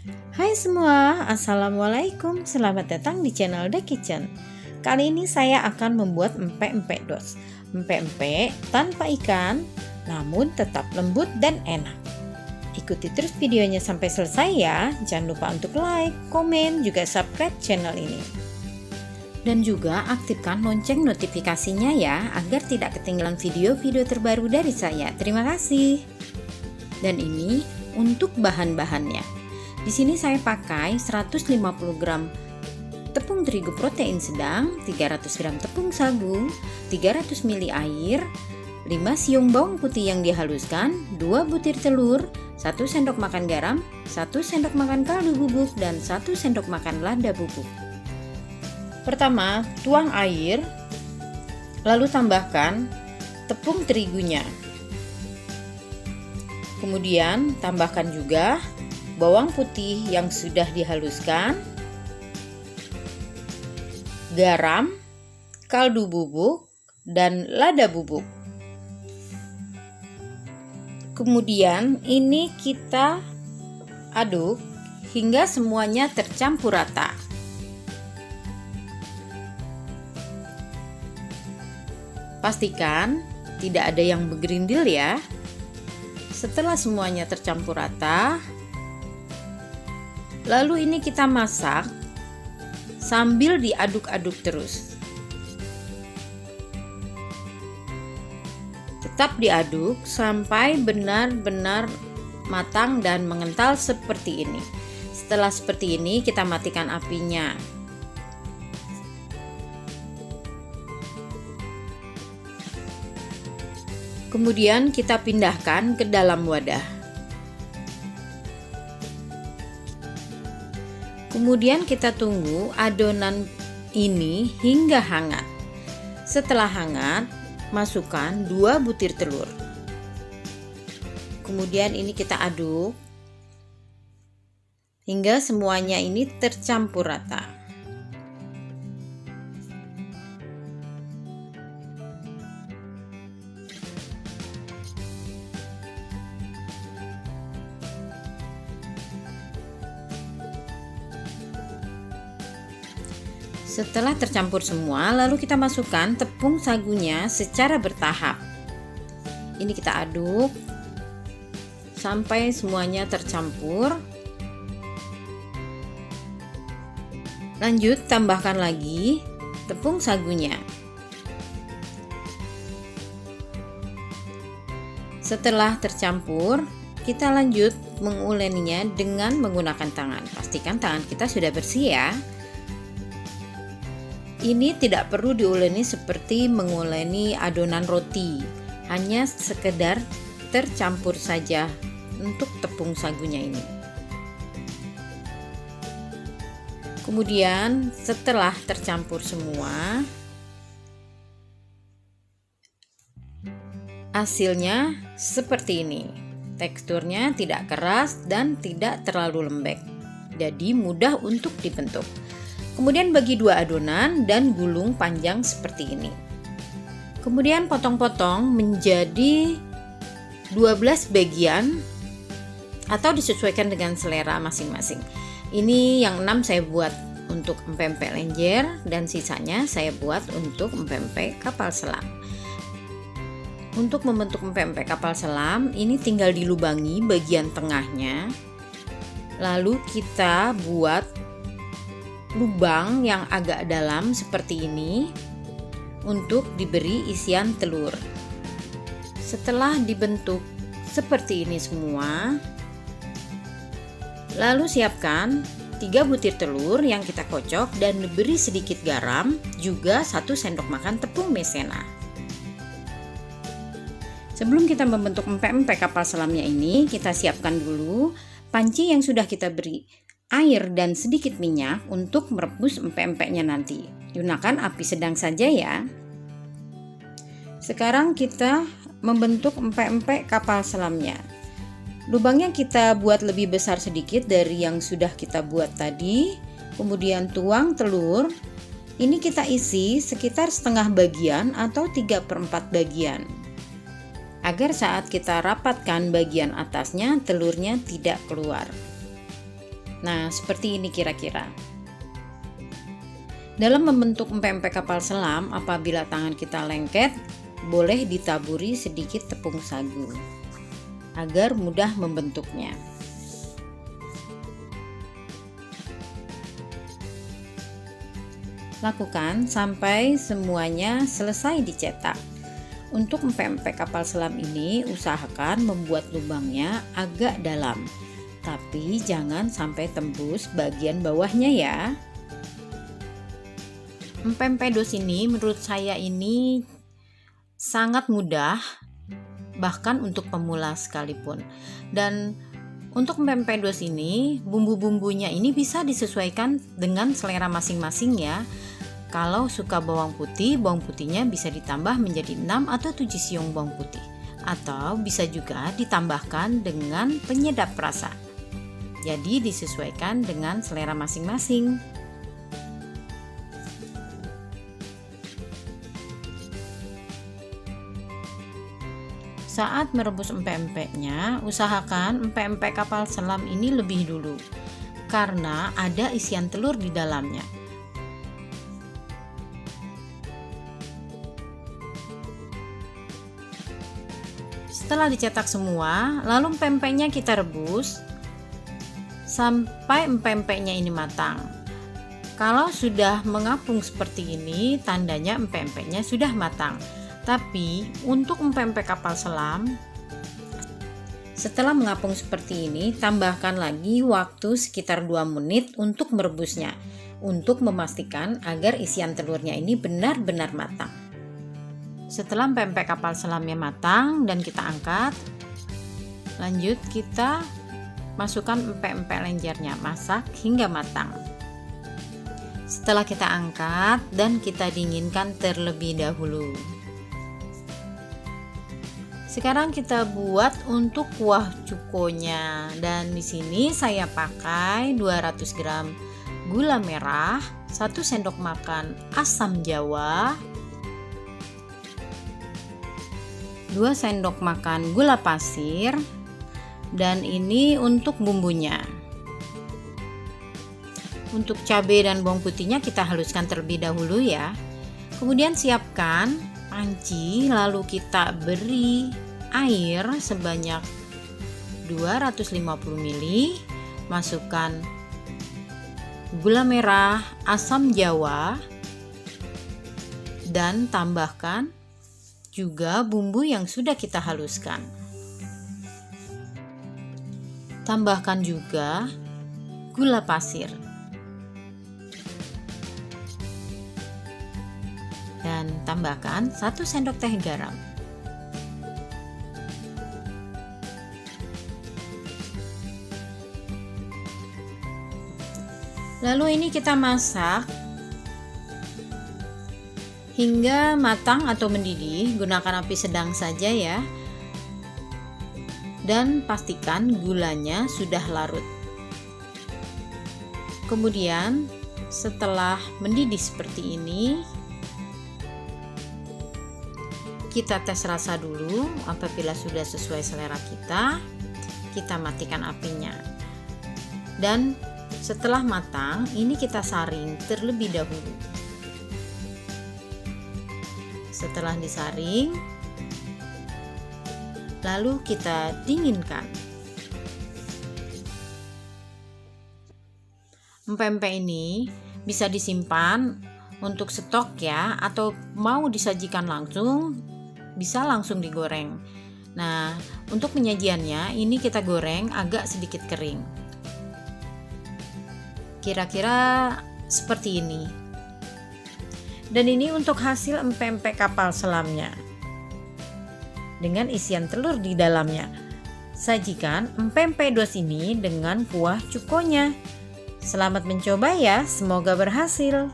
Hai semua, Assalamualaikum. Selamat datang di channel The Kitchen. Kali ini saya akan membuat empek-empek dos. Empek-empek tanpa ikan, namun tetap lembut dan enak. Ikuti terus videonya sampai selesai ya. Jangan lupa untuk like, komen, juga subscribe channel ini. Dan juga aktifkan lonceng notifikasinya ya, agar tidak ketinggalan video-video terbaru dari saya. Terima kasih. Dan ini untuk bahan-bahannya. Di sini saya pakai 150 gram tepung terigu protein sedang, 300 gram tepung sagu, 300 ml air, 5 siung bawang putih yang dihaluskan, 2 butir telur, 1 sendok makan garam, 1 sendok makan kaldu bubuk, dan 1 sendok makan lada bubuk. Pertama, tuang air, lalu tambahkan tepung terigunya. Kemudian tambahkan juga bawang putih yang sudah dihaluskan, garam, kaldu bubuk, dan lada bubuk. Kemudian ini kita aduk hingga semuanya tercampur rata. Pastikan tidak ada yang bergerindil ya. Setelah semuanya tercampur rata, lalu ini kita masak sambil diaduk-aduk terus. Tetap diaduk sampai benar-benar matang dan mengental seperti ini. Setelah seperti ini, kita matikan apinya. Kemudian kita pindahkan ke dalam wadah. Kemudian kita tunggu adonan ini hingga hangat. Setelah hangat, masukkan 2 butir telur. Kemudian ini kita aduk hingga semuanya ini tercampur rata. Setelah tercampur semua, lalu kita masukkan tepung sagunya secara bertahap. Ini kita aduk sampai semuanya tercampur. Lanjut, tambahkan lagi tepung sagunya. Setelah tercampur, kita lanjut menguleninya dengan menggunakan tangan. Pastikan tangan kita sudah bersih ya. Ini tidak perlu diuleni seperti menguleni adonan roti, hanya sekedar tercampur saja untuk tepung sagunya ini. Kemudian setelah tercampur semua, hasilnya seperti ini. Teksturnya tidak keras dan tidak terlalu lembek, jadi mudah untuk dibentuk. Kemudian bagi 2 adonan dan gulung panjang seperti ini. Kemudian potong-potong menjadi 12 bagian atau disesuaikan dengan selera masing-masing. Ini yang 6 saya buat untuk empek-empek lenjer dan sisanya saya buat untuk empek-empek kapal selam. Untuk membentuk empek-empek kapal selam, ini tinggal dilubangi bagian tengahnya. Lalu kita buat lubang yang agak dalam seperti ini untuk diberi isian telur. Setelah dibentuk seperti ini semua, lalu siapkan 3 butir telur yang kita kocok dan diberi sedikit garam, juga 1 sendok makan tepung maizena. Sebelum kita membentuk empek-empek kapal selamnya ini, kita siapkan dulu panci yang sudah kita beri air dan sedikit minyak untuk merebus empek-empeknya nanti. Gunakan api sedang saja ya. Sekarang kita membentuk empek-empek kapal selamnya. Lubangnya kita buat lebih besar sedikit dari yang sudah kita buat tadi. Kemudian tuang telur. Ini kita isi sekitar setengah bagian atau 3/4 bagian. Agar saat kita rapatkan bagian atasnya, telurnya tidak keluar. Nah, seperti ini kira-kira. Dalam membentuk empek-empek kapal selam, apabila tangan kita lengket, boleh ditaburi sedikit tepung sagu agar mudah membentuknya. Lakukan sampai semuanya selesai dicetak. Untuk empek-empek kapal selam ini, usahakan membuat lubangnya agak dalam, tapi jangan sampai tembus bagian bawahnya ya. Empek-empek dos ini menurut saya ini sangat mudah, bahkan untuk pemula sekalipun. Dan untuk empek-empek dos ini, bumbu-bumbunya ini bisa disesuaikan dengan selera masing-masing ya. Kalau suka bawang putihnya bisa ditambah menjadi 6 atau 7 siung bawang putih. Atau bisa juga ditambahkan dengan penyedap rasa. Jadi disesuaikan dengan selera masing-masing. Saat merebus empek-empeknya, usahakan empek-empek kapal selam ini lebih dulu, karena ada isian telur di dalamnya. Setelah dicetak semua, lalu empek-empeknya kita rebus sampai empek-empeknya ini matang. Kalau sudah mengapung seperti ini, tandanya empek-empeknya sudah matang. Tapi untuk empek-empek kapal selam, setelah mengapung seperti ini, tambahkan lagi waktu sekitar 2 menit untuk merebusnya, untuk memastikan agar isian telurnya ini benar-benar matang. Setelah empek-empek kapal selamnya matang dan kita angkat, lanjut kita masukkan empek-empek lenjernya, masak hingga matang. Setelah kita angkat dan kita dinginkan terlebih dahulu. Sekarang kita buat untuk kuah cukonya, dan di sini saya pakai 200 gram gula merah, 1 sendok makan asam jawa, 2 sendok makan gula pasir, dan ini untuk bumbunya. Untuk cabai dan bawang putihnya kita haluskan terlebih dahulu ya. Kemudian siapkan panci, lalu kita beri air sebanyak 250 ml, masukkan gula merah, asam jawa, dan tambahkan juga bumbu yang sudah kita haluskan. Tambahkan juga gula pasir dan tambahkan 1 sendok teh garam. Lalu ini kita masak hingga matang atau mendidih, gunakan api sedang saja ya. Dan pastikan gulanya sudah larut. Kemudian setelah mendidih seperti ini, kita tes rasa dulu. Apabila sudah sesuai selera kita matikan apinya. Dan setelah matang, ini kita saring terlebih dahulu. Setelah disaring, lalu kita dinginkan. Empek-empek ini bisa disimpan untuk stok ya, atau mau disajikan langsung, bisa langsung digoreng. Nah, untuk penyajiannya ini kita goreng agak sedikit kering. Kira-kira seperti ini. Dan ini untuk hasil empek-empek kapal selamnya dengan isian telur di dalamnya. Sajikan empek-empek dos ini dengan kuah cukonya. Selamat mencoba ya, semoga berhasil.